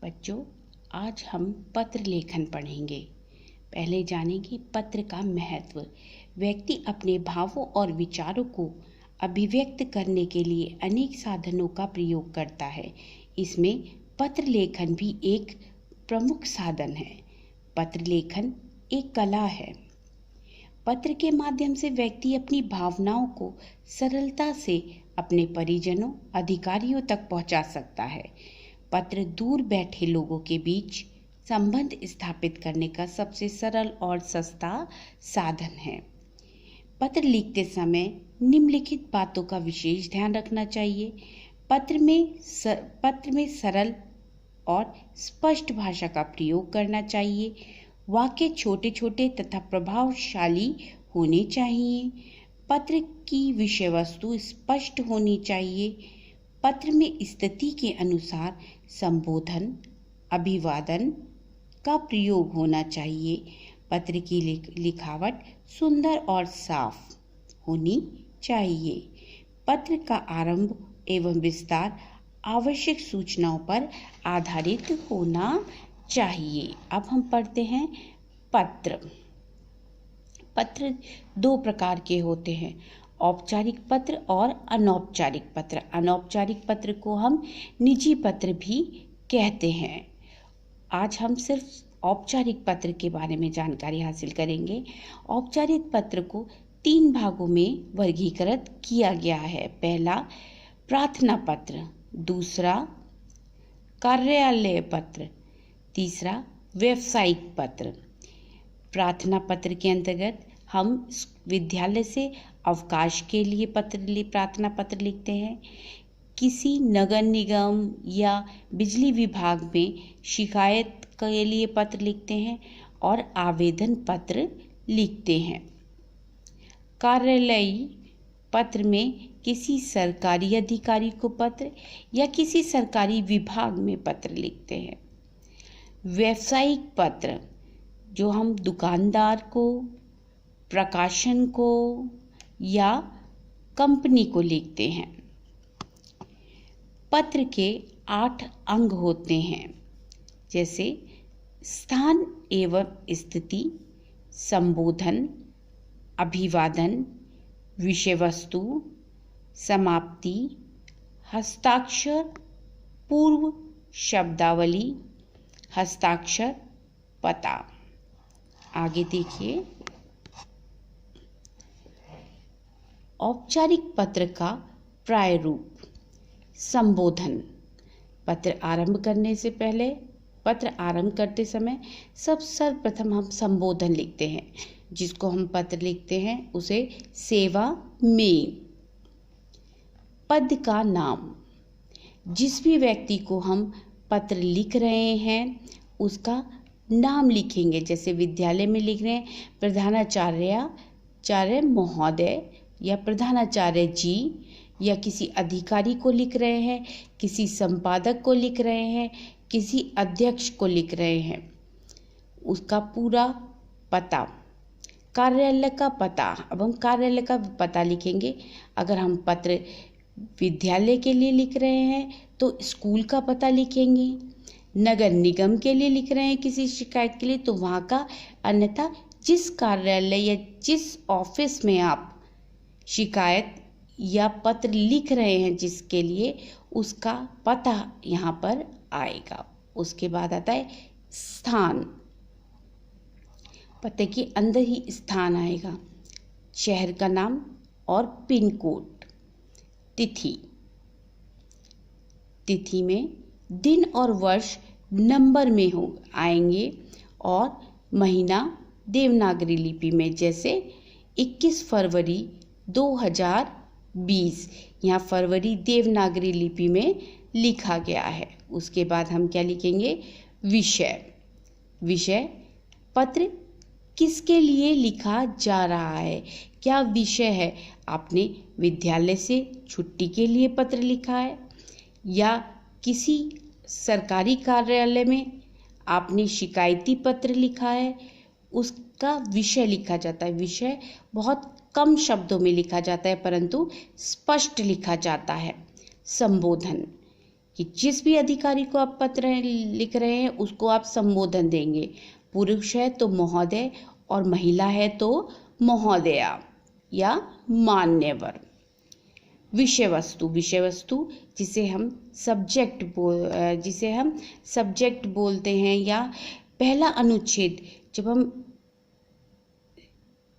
बच्चों, आज हम पत्र लेखन पढ़ेंगे। पहले जानेंगे पत्र का महत्व। व्यक्ति अपने भावों और विचारों को अभिव्यक्त करने के लिए अनेक साधनों का प्रयोग करता है। इसमें पत्र लेखन भी एक प्रमुख साधन है। पत्र लेखन एक कला है। पत्र के माध्यम से व्यक्ति अपनी भावनाओं को सरलता से अपने परिजनों, अधिकारियों तक पहुंचा सकता है। पत्र दूर बैठे लोगों के बीच संबंध स्थापित करने का सबसे सरल और सस्ता साधन है। पत्र लिखते समय निम्नलिखित बातों का विशेष ध्यान रखना चाहिए। पत्र में सरल और स्पष्ट भाषा का प्रयोग करना चाहिए। वाक्य छोटे छोटे तथा प्रभावशाली होने चाहिए। पत्र की विषय वस्तु स्पष्ट होनी चाहिए। पत्र में स्थिति के अनुसार संबोधन, अभिवादन का प्रयोग होना चाहिए। पत्र की लिखावट सुंदर और साफ होनी चाहिए। पत्र का आरंभ एवं विस्तार आवश्यक सूचनाओं पर आधारित होना चाहिए। अब हम पढ़ते हैं पत्र। पत्र दो प्रकार के होते हैं, औपचारिक पत्र और अनौपचारिक पत्र। अनौपचारिक पत्र को हम निजी पत्र भी कहते हैं। आज हम सिर्फ औपचारिक पत्र के बारे में जानकारी हासिल करेंगे। औपचारिक पत्र को 3 भागों में वर्गीकृत किया गया है। पहला प्रार्थना पत्र, दूसरा कार्यालय पत्र, तीसरा व्यावसायिक पत्र। प्रार्थना पत्र के अंतर्गत हम विद्यालय से अवकाश के लिए प्रार्थना पत्र लिखते हैं। किसी नगर निगम या बिजली विभाग में शिकायत के लिए पत्र लिखते हैं और आवेदन पत्र लिखते हैं। कार्यालयीय पत्र में किसी सरकारी अधिकारी को पत्र या किसी सरकारी विभाग में पत्र लिखते हैं। व्यावसायिक पत्र जो हम दुकानदार को, प्रकाशन को या कंपनी को लिखते हैं। पत्र के 8 अंग होते हैं, जैसे स्थान एवं स्थिति, संबोधन, अभिवादन, विषय वस्तु, समाप्ति, हस्ताक्षर, पूर्व शब्दावली, हस्ताक्षर, पता। आगे देखिए। औपचारिक पत्र का प्रारूप। संबोधन। पत्र आरंभ करते समय सर्वप्रथम हम संबोधन लिखते हैं। जिसको हम पत्र लिखते हैं उसे सेवा में। पद का नाम। जिस भी व्यक्ति को हम पत्र लिख रहे हैं उसका नाम लिखेंगे। जैसे विद्यालय में लिख रहे हैं प्रधानाचार्य महोदय या प्रधानाचार्य जी, या किसी अधिकारी को लिख रहे हैं, किसी संपादक को लिख रहे हैं, किसी अध्यक्ष को लिख रहे हैं, उसका पूरा पता। कार्यालय का पता। अब हम कार्यालय का पता लिखेंगे। अगर हम पत्र विद्यालय के लिए लिख रहे हैं तो स्कूल का पता लिखेंगे। नगर निगम के लिए लिख रहे हैं किसी शिकायत के लिए तो वहाँ का, अन्यथा जिस कार्यालय या जिस ऑफिस में आप शिकायत या पत्र लिख रहे हैं जिसके लिए, उसका पता यहाँ पर आएगा। उसके बाद आता है स्थान। पते के अंदर ही स्थान आएगा, शहर का नाम और पिन कोड। तिथि में दिन और वर्ष नंबर में आएंगे और महीना देवनागरी लिपि में, जैसे 21 फरवरी 2020। यहाँ फरवरी देवनागरी लिपि में लिखा गया है। उसके बाद हम क्या लिखेंगे? विषय। पत्र किसके लिए लिखा जा रहा है, क्या विषय है? आपने विद्यालय से छुट्टी के लिए पत्र लिखा है या किसी सरकारी कार्यालय में आपने शिकायती पत्र लिखा है, उसका विषय लिखा जाता है। विषय बहुत कम शब्दों में लिखा जाता है परंतु स्पष्ट लिखा जाता है। संबोधन। कि जिस भी अधिकारी को आप पत्र लिख रहे हैं उसको आप संबोधन देंगे। पुरुष है तो महोदय और महिला है तो महोदया या मान्यवर। विषय वस्तु जिसे हम सब्जेक्ट बोलते हैं, या पहला अनुच्छेद। जब हम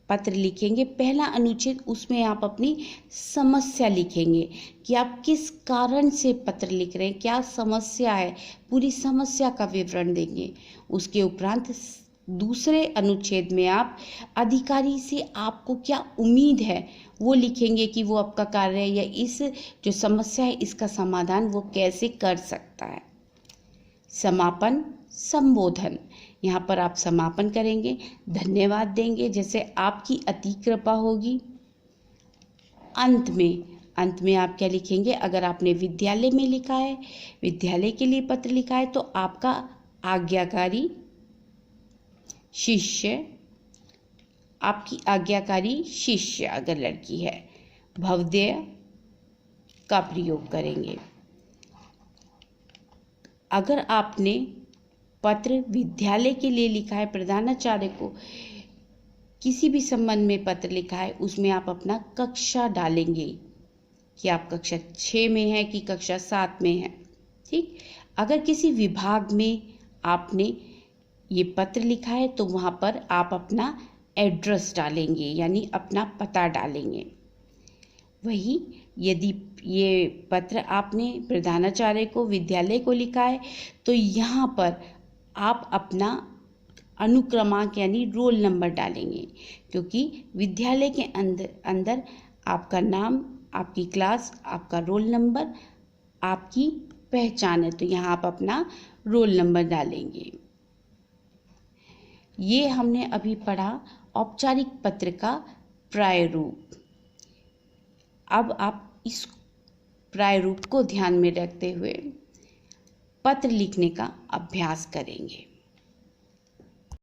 पत्र लिखेंगे पहला अनुच्छेद, उसमें आप अपनी समस्या लिखेंगे कि आप किस कारण से पत्र लिख रहे हैं, क्या समस्या है, पूरी समस्या का विवरण देंगे। उसके उपरांत दूसरे अनुच्छेद में आप अधिकारी से आपको क्या उम्मीद है वो लिखेंगे कि वो आपका कार्य या इस जो समस्या है इसका समाधान वो कैसे कर सकता है। समापन संबोधन, यहाँ पर आप समापन करेंगे, धन्यवाद देंगे, जैसे आपकी अति कृपा होगी। अंत में आप क्या लिखेंगे? अगर आपने विद्यालय में लिखा है, विद्यालय के लिए पत्र लिखा है, तो आपका आज्ञाकारी शिष्य, आपकी आज्ञाकारी शिष्य अगर लड़की है, भवदीय का प्रयोग करेंगे। अगर आपने पत्र विद्यालय के लिए लिखा है, प्रधानाचार्य को किसी भी संबंध में पत्र लिखा है, उसमें आप अपना कक्षा डालेंगे कि आप कक्षा 6 में है कि कक्षा 7 में है। ठीक। अगर किसी विभाग में आपने ये पत्र लिखा है तो वहाँ पर आप अपना एड्रेस डालेंगे, यानी अपना पता डालेंगे। वही यदि ये पत्र आपने प्रधानाचार्य को विद्यालय को लिखा है तो यहाँ पर आप अपना अनुक्रमांक यानी रोल नंबर डालेंगे, क्योंकि विद्यालय के अंदर आपका नाम, आपकी क्लास, आपका रोल नंबर, आपकी पहचान है, तो यहाँ आप अपना रोल नंबर डालेंगे। ये हमने अभी पढ़ा औपचारिक पत्र का प्रारूप। अब आप इस प्रारूप को ध्यान में रखते हुए पत्र लिखने का अभ्यास करेंगे।